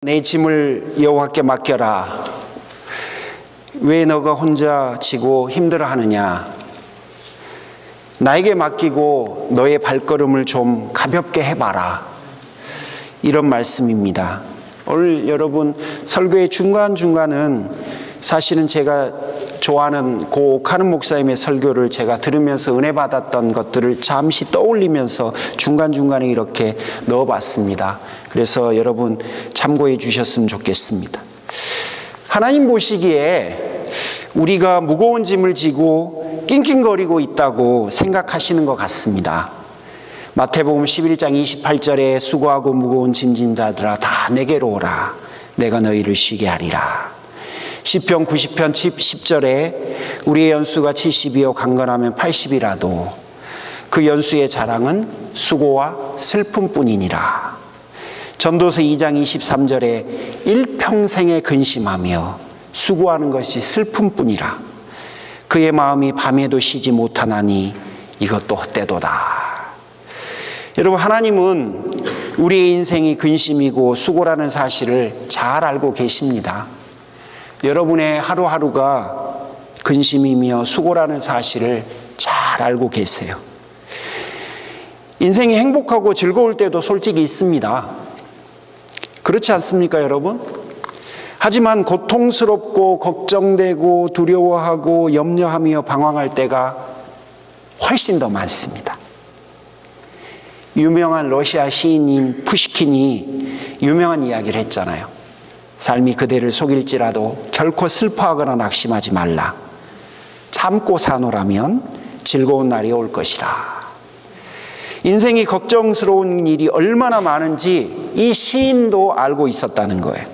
내 짐을 여호와께 맡겨라. 왜 너가 혼자 지고 힘들어하느냐? 나에게 맡기고 너의 발걸음을 좀 가볍게 해봐라. 이런 말씀입니다. 오늘 여러분 설교의 중간중간은 사실은 제가 좋아하는 고 옥하는 목사님의 설교를 제가 들으면서 은혜 받았던 것들을 잠시 떠올리면서 중간중간에 이렇게 넣어봤습니다. 그래서 여러분 참고해 주셨으면 좋겠습니다. 하나님 보시기에 우리가 무거운 짐을 지고 낑낑거리고 있다고 생각하시는 것 같습니다. 마태복음 11장 28절에 수고하고 무거운 짐 진 자들아 다 내게로 오라. 내가 너희를 쉬게 하리라. 시편 90편 10절에 우리의 연수가 70이요 강건하면 80이라도 그 연수의 자랑은 수고와 슬픔뿐이니라. 전도서 2장 23절에 일평생에 근심하며 수고하는 것이 슬픔뿐이라. 그의 마음이 밤에도 쉬지 못하나니 이것도 헛되도다. 여러분, 하나님은 우리의 인생이 근심이고 수고라는 사실을 잘 알고 계십니다. 여러분의 하루하루가 근심이며 수고라는 사실을 잘 알고 계세요. 인생이 행복하고 즐거울 때도 솔직히 있습니다. 그렇지 않습니까, 여러분? 하지만 고통스럽고 걱정되고 두려워하고 염려하며 방황할 때가 훨씬 더 많습니다. 유명한 러시아 시인인 푸시킨이 유명한 이야기를 했잖아요. 삶이 그대를 속일지라도 결코 슬퍼하거나 낙심하지 말라. 참고 사노라면 즐거운 날이 올 것이라. 인생이 걱정스러운 일이 얼마나 많은지 이 시인도 알고 있었다는 거예요.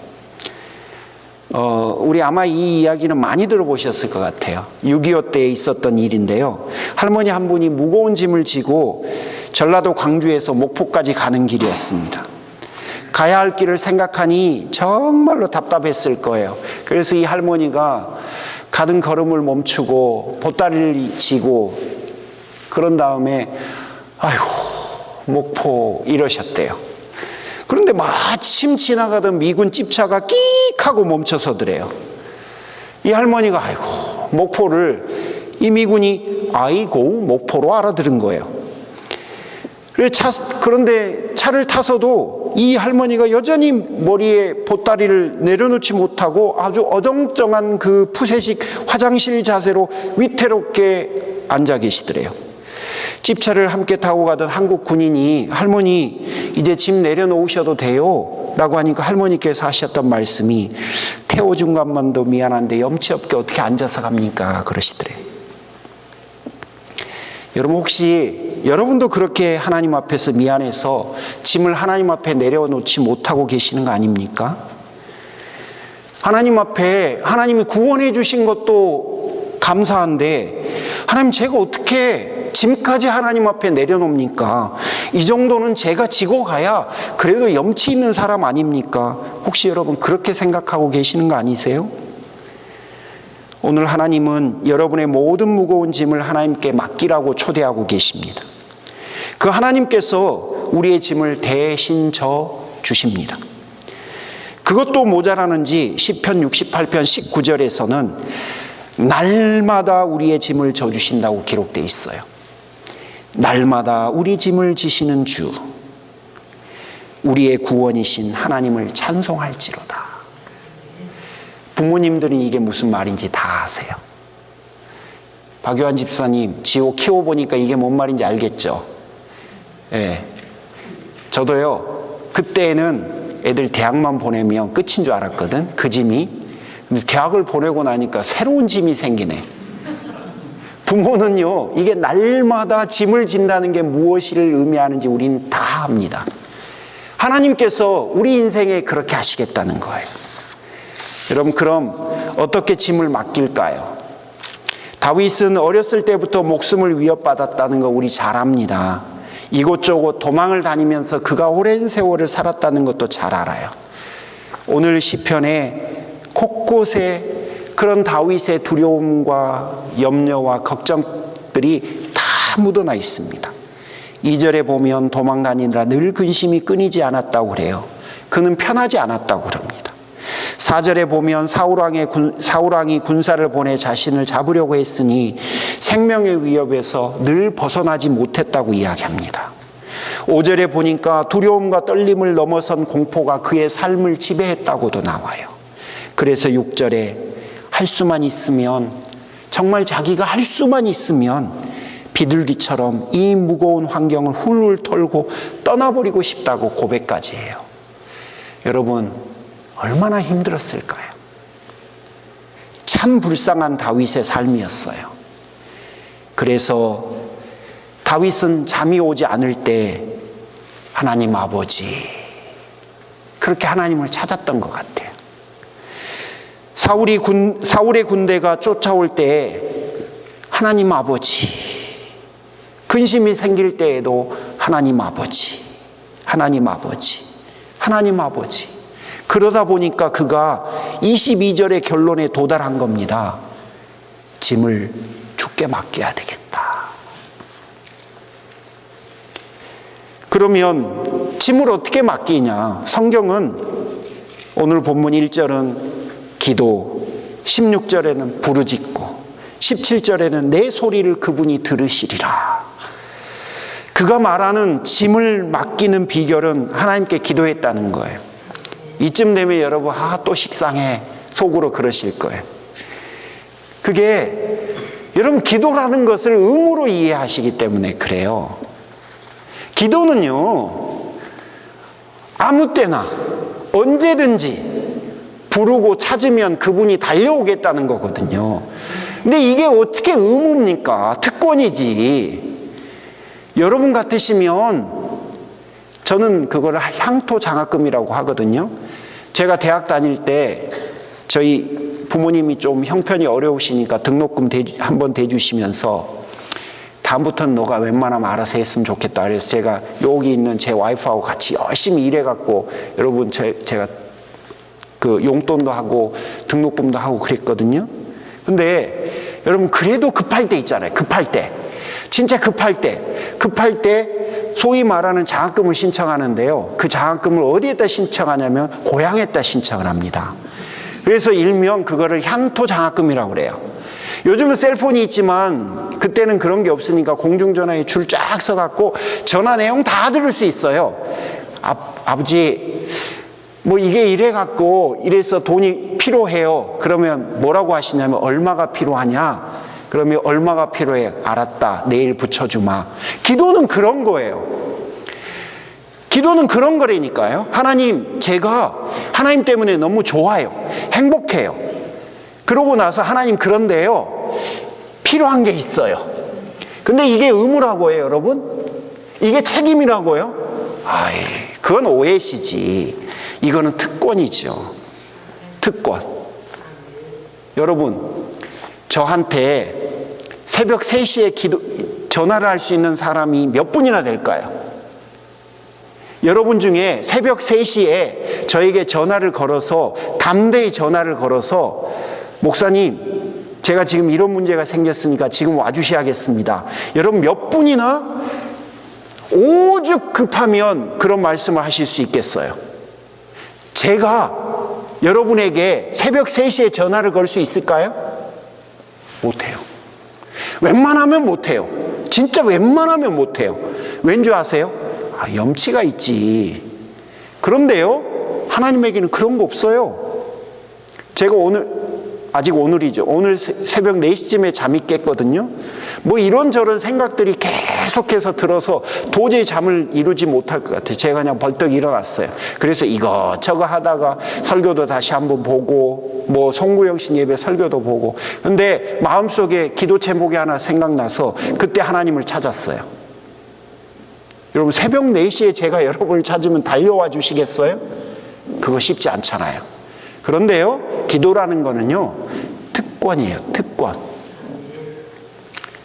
우리 아마 이 이야기는 많이 들어보셨을 것 같아요. 6.25 때에 있었던 일인데요. 할머니 한 분이 무거운 짐을 지고 전라도 광주에서 목포까지 가는 길이었습니다. 가야 할 길을 생각하니 정말로 답답했을 거예요. 그래서 이 할머니가 가는 걸음을 멈추고 보따리를 지고 그런 다음에 아이고 목포 이러셨대요. 그런데 마침 지나가던 미군 집차가 끽 하고 멈춰서더래요. 이 할머니가 아이고 목포를 이 미군이 아이고 목포로 알아들은 거예요. 그런데 차를 타서도 이 할머니가 여전히 머리에 보따리를 내려놓지 못하고 아주 어정쩡한 그 푸세식 화장실 자세로 위태롭게 앉아 계시더래요. 집차를 함께 타고 가던 한국 군인이 할머니 이제 짐 내려놓으셔도 돼요 라고 하니까 할머니께서 하셨던 말씀이 태워준 것만도 미안한데 염치 없게 어떻게 앉아서 갑니까 그러시더래요. 여러분 혹시 여러분도 그렇게 하나님 앞에서 미안해서 짐을 하나님 앞에 내려놓지 못하고 계시는 거 아닙니까? 하나님 앞에 하나님이 구원해 주신 것도 감사한데 하나님 제가 어떻게 짐까지 하나님 앞에 내려놓습니까? 이 정도는 제가 지고 가야 그래도 염치 있는 사람 아닙니까? 혹시 여러분 그렇게 생각하고 계시는 거 아니세요? 오늘 하나님은 여러분의 모든 무거운 짐을 하나님께 맡기라고 초대하고 계십니다. 그 하나님께서 우리의 짐을 대신 져 주십니다. 그것도 모자라는지 시편 68편 19절에서는 날마다 우리의 짐을 져 주신다고 기록되어 있어요. 날마다 우리 짐을 지시는 주, 우리의 구원이신 하나님을 찬송할지로다. 부모님들은 이게 무슨 말인지 다 아세요. 박요한 집사님 지호 키워보니까 이게 뭔 말인지 알겠죠? 예. 저도요 그때는 애들 대학만 보내면 끝인 줄 알았거든 그 짐이. 근데 대학을 보내고 나니까 새로운 짐이 생기네. 부모는요 이게 날마다 짐을 진다는 게 무엇을 의미하는지 우리는 다 압니다. 하나님께서 우리 인생에 그렇게 하시겠다는 거예요. 여러분 그럼 어떻게 짐을 맡길까요? 다윗은 어렸을 때부터 목숨을 위협받았다는 거 우리 잘 압니다. 이곳저곳 도망을 다니면서 그가 오랜 세월을 살았다는 것도 잘 알아요. 오늘 시편에 곳곳에 그런 다윗의 두려움과 염려와 걱정들이 다 묻어나 있습니다. 2절에 보면 도망 다니느라 늘 근심이 끊이지 않았다고 그래요. 그는 편하지 않았다고 그럽니다. 4절에 보면 사울왕이 군사를 보내 자신을 잡으려고 했으니 생명의 위협에서 늘 벗어나지 못했다고 이야기합니다. 5절에 보니까 두려움과 떨림을 넘어선 공포가 그의 삶을 지배했다고도 나와요. 그래서 6절에 할 수만 있으면, 정말 자기가 할 수만 있으면 비둘기처럼 이 무거운 환경을 훌훌 털고 떠나버리고 싶다고 고백까지 해요. 여러분, 얼마나 힘들었을까요? 참 불쌍한 다윗의 삶이었어요. 그래서 다윗은 잠이 오지 않을 때 하나님 아버지, 그렇게 하나님을 찾았던 것 같아요. 사울의 군대가 쫓아올 때 하나님 아버지, 근심이 생길 때에도 하나님 아버지, 하나님 아버지, 하나님 아버지. 그러다 보니까 그가 22절의 결론에 도달한 겁니다. 짐을 주께 맡겨야 되겠다. 그러면 짐을 어떻게 맡기냐? 성경은 오늘 본문 1절은 기도, 16절에는 부르짖고, 17절에는 내 소리를 그분이 들으시리라. 그가 말하는 짐을 맡기는 비결은 하나님께 기도했다는 거예요. 이쯤 되면 여러분, 또 식상해, 속으로 그러실 거예요. 그게 여러분, 기도라는 것을 의무로 이해하시기 때문에 그래요. 기도는요, 아무 때나 언제든지 부르고 찾으면 그분이 달려오겠다는 거거든요. 근데 이게 어떻게 의무입니까? 특권이지. 여러분 같으시면, 저는 그걸 향토 장학금이라고 하거든요. 제가 대학 다닐 때 저희 부모님이 좀 형편이 어려우시니까 등록금 한번 대주시면서 다음부터는 너가 웬만하면 알아서 했으면 좋겠다. 그래서 제가 여기 있는 제 와이프하고 같이 열심히 일해갖고, 여러분 제가 그 용돈도 하고 등록금도 하고 그랬거든요. 근데 여러분, 그래도 급할 때 있잖아요. 급할 때, 진짜 급할 때 소위 말하는 장학금을 신청하는데요. 그 장학금을 어디에다 신청하냐면 고향에다 신청을 합니다. 그래서 일명 그거를 향토 장학금이라고 그래요. 요즘은 셀폰이 있지만 그때는 그런 게 없으니까 공중전화에 줄 쫙 서갖고 전화 내용 다 들을 수 있어요. 아버지, 뭐 이게 이래갖고 이래서 돈이 필요해요. 그러면 뭐라고 하시냐면, 얼마가 필요하냐? 그러면 얼마가 필요해? 알았다, 내일 붙여주마. 기도는 그런 거예요. 기도는 그런 거라니까요. 하나님, 제가 하나님 때문에 너무 좋아요, 행복해요. 그러고 나서 하나님, 그런데요, 필요한 게 있어요. 근데 이게 의무라고 해요, 여러분? 이게 책임이라고요? 그건 오해시지. 이거는 특권이죠. 특권. 여러분, 저한테 새벽 3시에 전화를 할 수 있는 사람이 몇 분이나 될까요? 여러분 중에 새벽 3시에 저에게 전화를 걸어서, 담대히 전화를 걸어서, 목사님, 제가 지금 이런 문제가 생겼으니까 지금 와주셔야겠습니다. 여러분, 몇 분이나 오죽 급하면 그런 말씀을 하실 수 있겠어요? 제가 여러분에게 새벽 3시에 전화를 걸 수 있을까요? 못해요. 웬만하면 못해요. 진짜 웬만하면 못해요. 왠지 아세요? 염치가 있지. 그런데요, 하나님에게는 그런 거 없어요. 제가 아직 오늘이죠. 오늘 새벽 4시쯤에 잠이 깼거든요. 뭐 이런저런 생각들이 계속해서 들어서 도저히 잠을 이루지 못할 것 같아요. 제가 그냥 벌떡 일어났어요. 그래서 이것저것 하다가 설교도 다시 한번 보고, 뭐 송구영신 예배 설교도 보고. 근데 마음속에 기도 제목이 하나 생각나서 그때 하나님을 찾았어요. 여러분, 새벽 4시에 제가 여러분을 찾으면 달려와 주시겠어요? 그거 쉽지 않잖아요. 그런데요, 기도라는 거는요, 특권이에요. 특권.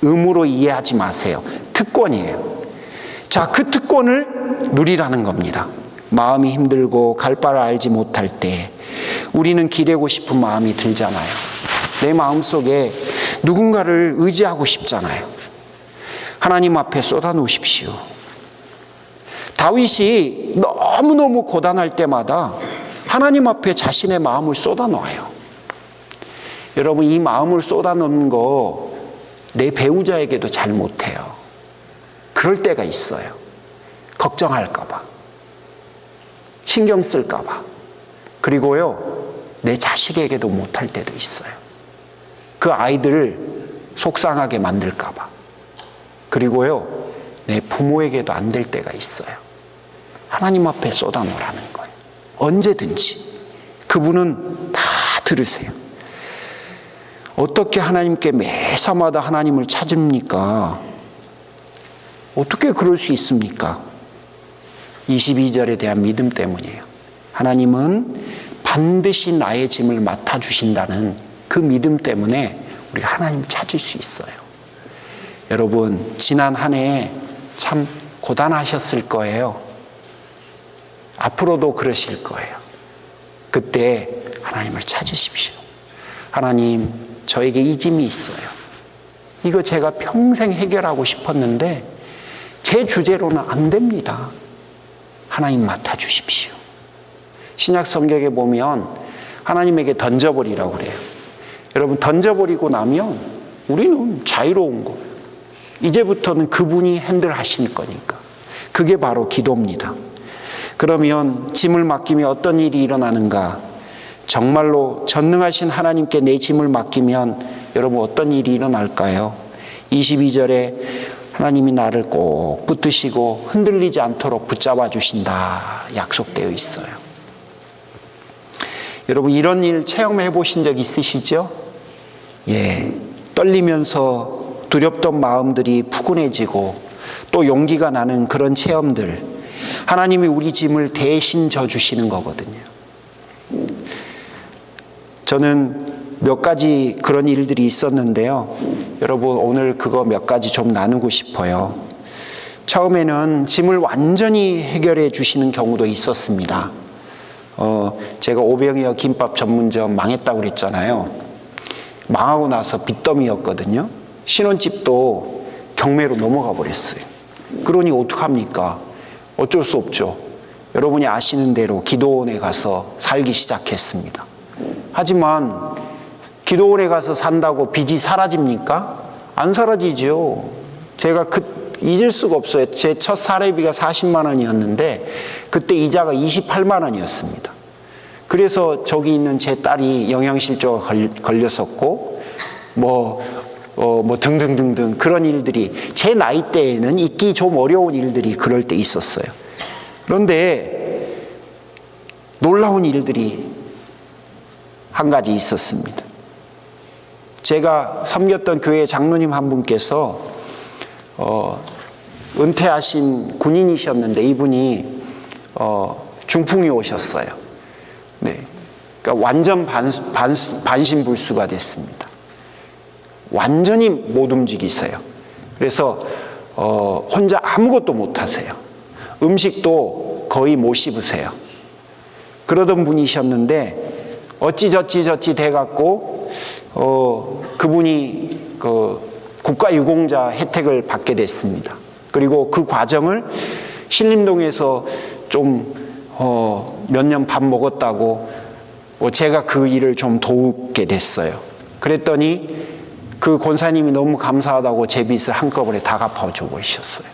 의무로 이해하지 마세요. 특권이에요. 자, 그 특권을 누리라는 겁니다. 마음이 힘들고 갈 바를 알지 못할 때 우리는 기대고 싶은 마음이 들잖아요. 내 마음속에 누군가를 의지하고 싶잖아요. 하나님 앞에 쏟아놓으십시오. 다윗이 너무너무 고단할 때마다 하나님 앞에 자신의 마음을 쏟아놓아요. 여러분, 이 마음을 쏟아놓는 거 내 배우자에게도 잘 못해요. 그럴 때가 있어요. 걱정할까 봐, 신경 쓸까 봐. 그리고요, 내 자식에게도 못할 때도 있어요. 그 아이들을 속상하게 만들까 봐. 그리고요, 내 부모에게도 안 될 때가 있어요. 하나님 앞에 쏟아놓으라는 거예요. 언제든지. 그분은 다 들으세요. 어떻게 하나님께 매사마다 하나님을 찾습니까? 어떻게 그럴 수 있습니까? 22절에 대한 믿음 때문이에요. 하나님은 반드시 나의 짐을 맡아주신다는 그 믿음 때문에 우리가 하나님을 찾을 수 있어요. 여러분, 지난 한 해 참 고단하셨을 거예요. 앞으로도 그러실 거예요. 그때 하나님을 찾으십시오. 하나님, 저에게 이 짐이 있어요. 이거 제가 평생 해결하고 싶었는데 제 주제로는 안 됩니다. 하나님 맡아주십시오. 신약 성경에 보면 하나님에게 던져버리라고 그래요. 여러분, 던져버리고 나면 우리는 자유로운 거예요. 이제부터는 그분이 핸들하실 거니까. 그게 바로 기도입니다. 그러면 짐을 맡기면 어떤 일이 일어나는가? 정말로 전능하신 하나님께 내 짐을 맡기면 여러분 어떤 일이 일어날까요? 22절에 하나님이 나를 꼭 붙드시고 흔들리지 않도록 붙잡아 주신다 약속되어 있어요. 여러분, 이런 일 체험해 보신 적 있으시죠? 예, 떨리면서 두렵던 마음들이 푸근해지고 또 용기가 나는 그런 체험들, 하나님이 우리 짐을 대신 져주시는 거거든요. 저는 몇 가지 그런 일들이 있었는데요. 여러분, 오늘 그거 몇 가지 좀 나누고 싶어요. 처음에는 짐을 완전히 해결해 주시는 경우도 있었습니다. 제가 오병이어 김밥 전문점 망했다고 그랬잖아요. 망하고 나서 빚더미였거든요. 신혼집도 경매로 넘어가 버렸어요. 그러니 어떡합니까? 어쩔 수 없죠. 여러분이 아시는 대로 기도원에 가서 살기 시작했습니다. 하지만 기도원에 가서 산다고 빚이 사라집니까? 안 사라지죠. 제가 잊을 수가 없어요. 제 첫 사례비가 40만 원이었는데 그때 이자가 28만 원이었습니다. 그래서 저기 있는 제 딸이 영양실조가 걸렸었고 등등등등 그런 일들이 제 나이 때에는 있기 좀 어려운 일들이 그럴 때 있었어요. 그런데 놀라운 일들이 한 가지 있었습니다. 제가 섬겼던 교회 장로님 한 분께서 은퇴하신 군인이셨는데 이분이 중풍이 오셨어요. 네, 그러니까 완전 반신불수가 됐습니다. 완전히 못 움직이세요. 그래서 혼자 아무것도 못 하세요. 음식도 거의 못 씹으세요. 그러던 분이셨는데 어찌저찌 돼갖고 그분이 국가유공자 혜택을 받게 됐습니다. 그리고 그 과정을 신림동에서 좀 몇 년 밥 먹었다고 제가 그 일을 좀 도우게 됐어요. 그랬더니 그 권사님이 너무 감사하다고 제 빚을 한꺼번에 다 갚아주고 계셨어요.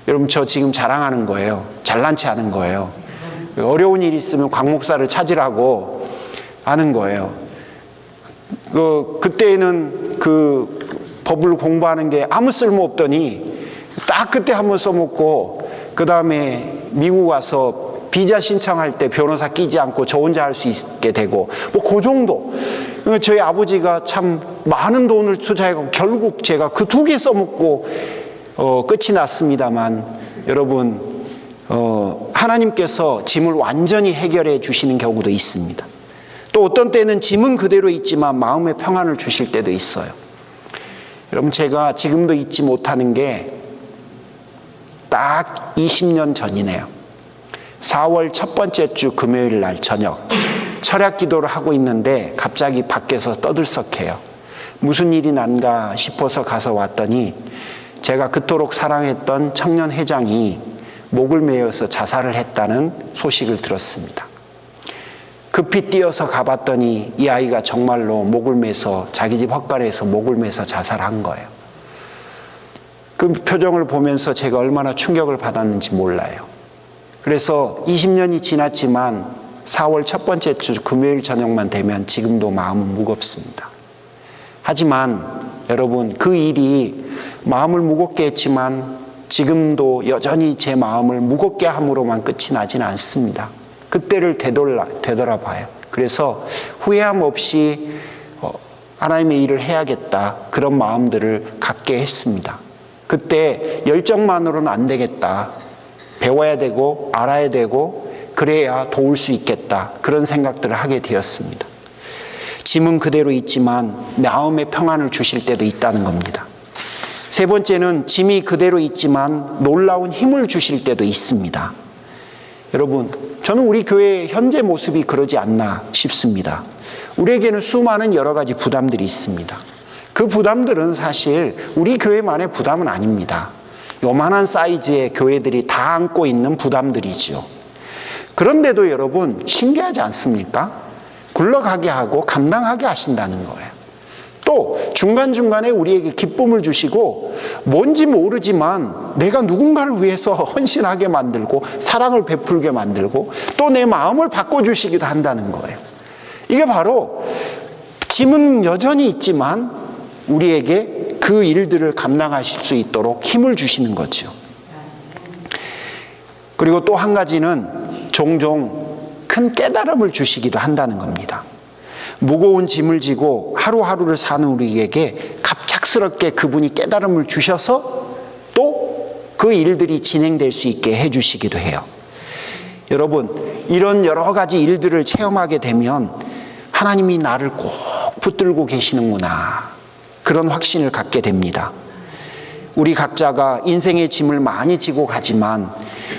여러분, 저 지금 자랑하는 거예요. 잘난 체 하는 거예요. 어려운 일 있으면 곽 목사를 찾으라고 하는 거예요. 그때는 그 법을 공부하는 게 아무 쓸모 없더니 딱 그때 한번 써먹고 그 다음에 미국 와서 비자 신청할 때 변호사 끼지 않고 저 혼자 할 수 있게 되고 그 정도. 저희 아버지가 참 많은 돈을 투자하고 결국 제가 그 2개 써먹고 끝이 났습니다만 여러분, 하나님께서 짐을 완전히 해결해 주시는 경우도 있습니다. 또 어떤 때는 짐은 그대로 있지만 마음의 평안을 주실 때도 있어요. 여러분, 제가 지금도 잊지 못하는 게 딱 20년 전이네요. 4월 첫 번째 주 금요일 날 저녁 철야 기도를 하고 있는데 갑자기 밖에서 떠들썩해요. 무슨 일이 난가 싶어서 가서 왔더니 제가 그토록 사랑했던 청년 회장이 목을 메어서 자살을 했다는 소식을 들었습니다. 급히 뛰어서 가봤더니 이 아이가 정말로 목을 매서 자기 집 헛간에서 목을 매서 자살한 거예요. 그 표정을 보면서 제가 얼마나 충격을 받았는지 몰라요. 그래서 20년이 지났지만 4월 첫 번째 주 금요일 저녁만 되면 지금도 마음은 무겁습니다. 하지만 여러분, 그 일이 마음을 무겁게 했지만 지금도 여전히 제 마음을 무겁게 함으로만 끝이 나지는 않습니다. 그때를 되돌아봐요. 그래서 후회함 없이 하나님의 일을 해야겠다, 그런 마음들을 갖게 했습니다. 그때 열정만으로는 안 되겠다, 배워야 되고 알아야 되고 그래야 도울 수 있겠다, 그런 생각들을 하게 되었습니다. 짐은 그대로 있지만 마음의 평안을 주실 때도 있다는 겁니다. 세 번째는 짐이 그대로 있지만 놀라운 힘을 주실 때도 있습니다. 여러분, 저는 우리 교회의 현재 모습이 그러지 않나 싶습니다. 우리에게는 수많은 여러 가지 부담들이 있습니다. 그 부담들은 사실 우리 교회만의 부담은 아닙니다. 요만한 사이즈의 교회들이 다 안고 있는 부담들이죠. 그런데도 여러분, 신기하지 않습니까? 굴러가게 하고 감당하게 하신다는 거예요. 또 중간중간에 우리에게 기쁨을 주시고 뭔지 모르지만 내가 누군가를 위해서 헌신하게 만들고 사랑을 베풀게 만들고 또 내 마음을 바꿔주시기도 한다는 거예요. 이게 바로 짐은 여전히 있지만 우리에게 그 일들을 감당하실 수 있도록 힘을 주시는 거죠. 그리고 또 한 가지는 종종 큰 깨달음을 주시기도 한다는 겁니다. 무거운 짐을 지고 하루하루를 사는 우리에게 갑작스럽게 그분이 깨달음을 주셔서 또 그 일들이 진행될 수 있게 해주시기도 해요. 여러분, 이런 여러 가지 일들을 체험하게 되면 하나님이 나를 꼭 붙들고 계시는구나, 그런 확신을 갖게 됩니다. 우리 각자가 인생의 짐을 많이 지고 가지만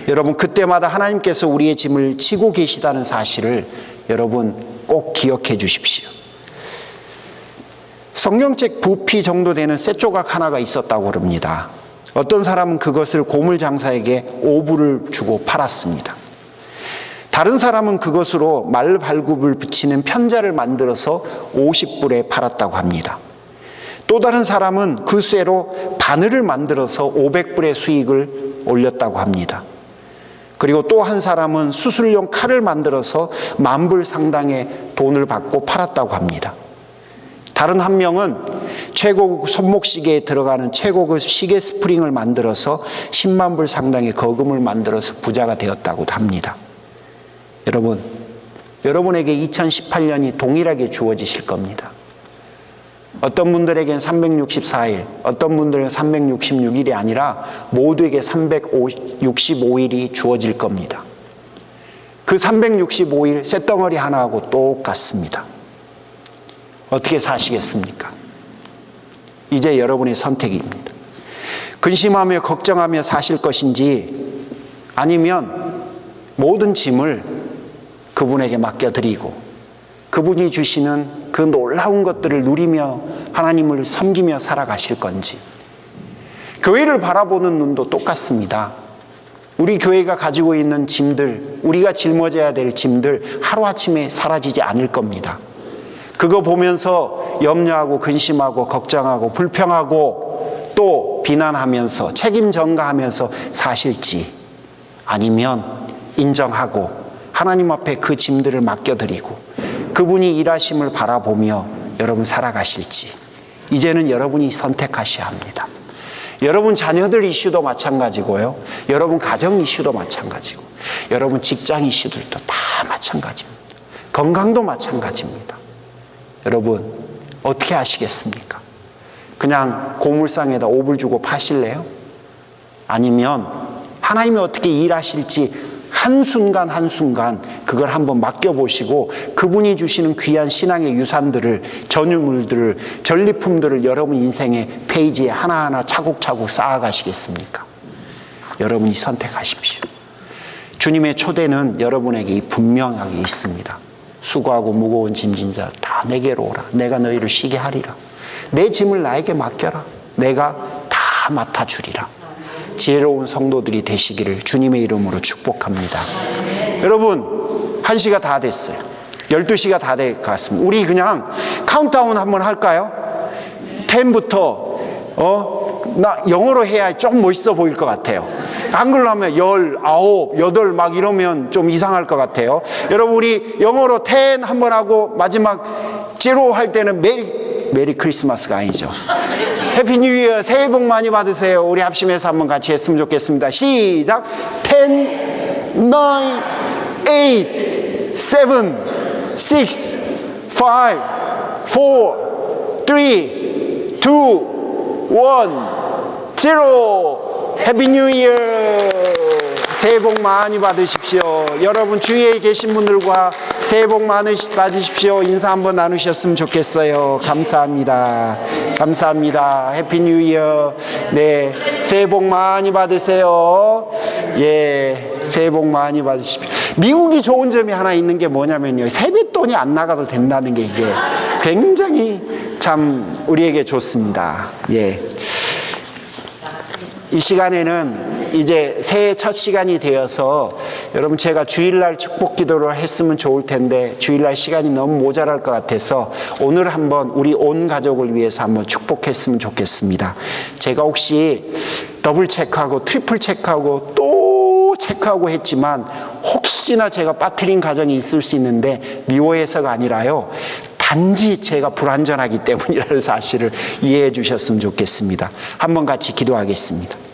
여러분, 그때마다 하나님께서 우리의 짐을 지고 계시다는 사실을 여러분 꼭 기억해 주십시오. 성경책 부피 정도 되는 쇠 조각 하나가 있었다고 그럽니다. 어떤 사람은 그것을 고물장사에게 5불을 주고 팔았습니다. 다른 사람은 그것으로 말발굽을 붙이는 편자를 만들어서 50불에 팔았다고 합니다. 또 다른 사람은 그 쇠로 바늘을 만들어서 500불의 수익을 올렸다고 합니다. 그리고 또 한 사람은 수술용 칼을 만들어서 10,000불 상당의 돈을 받고 팔았다고 합니다. 다른 한 명은 최고급 손목시계에 들어가는 최고급 시계 스프링을 만들어서 10만 불 상당의 거금을 만들어서 부자가 되었다고 합니다. 여러분, 여러분에게 2018년이 동일하게 주어지실 겁니다. 어떤 분들에겐 364일, 어떤 분들은 366일이 아니라 모두에게 365일이 주어질 겁니다. 그 365일 쇳덩어리 하나하고 똑같습니다. 어떻게 사시겠습니까? 이제 여러분의 선택입니다. 근심하며 걱정하며 사실 것인지 아니면 모든 짐을 그분에게 맡겨드리고 그분이 주시는 그 놀라운 것들을 누리며 하나님을 섬기며 살아가실 건지. 교회를 바라보는 눈도 똑같습니다. 우리 교회가 가지고 있는 짐들, 우리가 짊어져야 될 짐들 하루아침에 사라지지 않을 겁니다. 그거 보면서 염려하고 근심하고 걱정하고 불평하고 또 비난하면서 책임 전가하면서 사실지, 아니면 인정하고 하나님 앞에 그 짐들을 맡겨드리고 그분이 일하심을 바라보며 여러분 살아가실지, 이제는 여러분이 선택하셔야 합니다. 여러분 자녀들 이슈도 마찬가지고요, 여러분 가정 이슈도 마찬가지고, 여러분 직장 이슈들도 다 마찬가지입니다. 건강도 마찬가지입니다. 여러분 어떻게 하시겠습니까? 그냥 고물상에다 5불 주고 파실래요? 아니면 하나님이 어떻게 일하실지 한순간 한순간 그걸 한번 맡겨보시고 그분이 주시는 귀한 신앙의 유산들을, 전유물들을, 전리품들을 여러분 인생의 페이지에 하나하나 차곡차곡 쌓아가시겠습니까? 여러분이 선택하십시오. 주님의 초대는 여러분에게 분명하게 있습니다. 수고하고 무거운 짐진 자 다 내게로 오라. 내가 너희를 쉬게 하리라. 내 짐을 나에게 맡겨라. 내가 다 맡아주리라. 지혜로운 성도들이 되시기를 주님의 이름으로 축복합니다. 여러분, 1시가 다 됐어요. 12시가 다 될 것 같습니다. 우리 그냥 카운트다운 한번 할까요? 10부터 나 영어로 해야 좀 멋있어 보일 것 같아요. 한글로 하면 10, 9, 8 막 이러면 좀 이상할 것 같아요. 여러분, 우리 영어로 10 한번 하고 마지막 0 할 때는 메리 크리스마스가 아니죠. 해피 뉴 이어, 새해 복 많이 받으세요. 우리 합심해서 한번 같이 했으면 좋겠습니다. 시작. 10, 9, 8, 7, 6, 5, 4, 3, 2, 1, 0. 해피 뉴 이어. 새해 복 많이 받으십시오. 여러분, 주위에 계신 분들과 새해 복 많이 받으십시오. 인사 한번 나누셨으면 좋겠어요. 감사합니다. 감사합니다. 해피 뉴 이어. 네, 새해 복 많이 받으세요. 예, 새해 복 많이 받으십시오. 미국이 좋은 점이 하나 있는 게 뭐냐면요, 세뱃돈이 안 나가도 된다는 게 이게 굉장히 참 우리에게 좋습니다. 예. 이 시간에는 이제 새해 첫 시간이 되어서 여러분, 제가 주일날 축복 기도를 했으면 좋을 텐데 주일날 시간이 너무 모자랄 것 같아서 오늘 한번 우리 온 가족을 위해서 한번 축복했으면 좋겠습니다. 제가 혹시 더블 체크하고 트리플 체크하고 또 체크하고 했지만 혹시나 제가 빠뜨린 가정이 있을 수 있는데 미워해서가 아니라요, 단지 제가 불완전하기 때문이라는 사실을 이해해 주셨으면 좋겠습니다. 한번 같이 기도하겠습니다.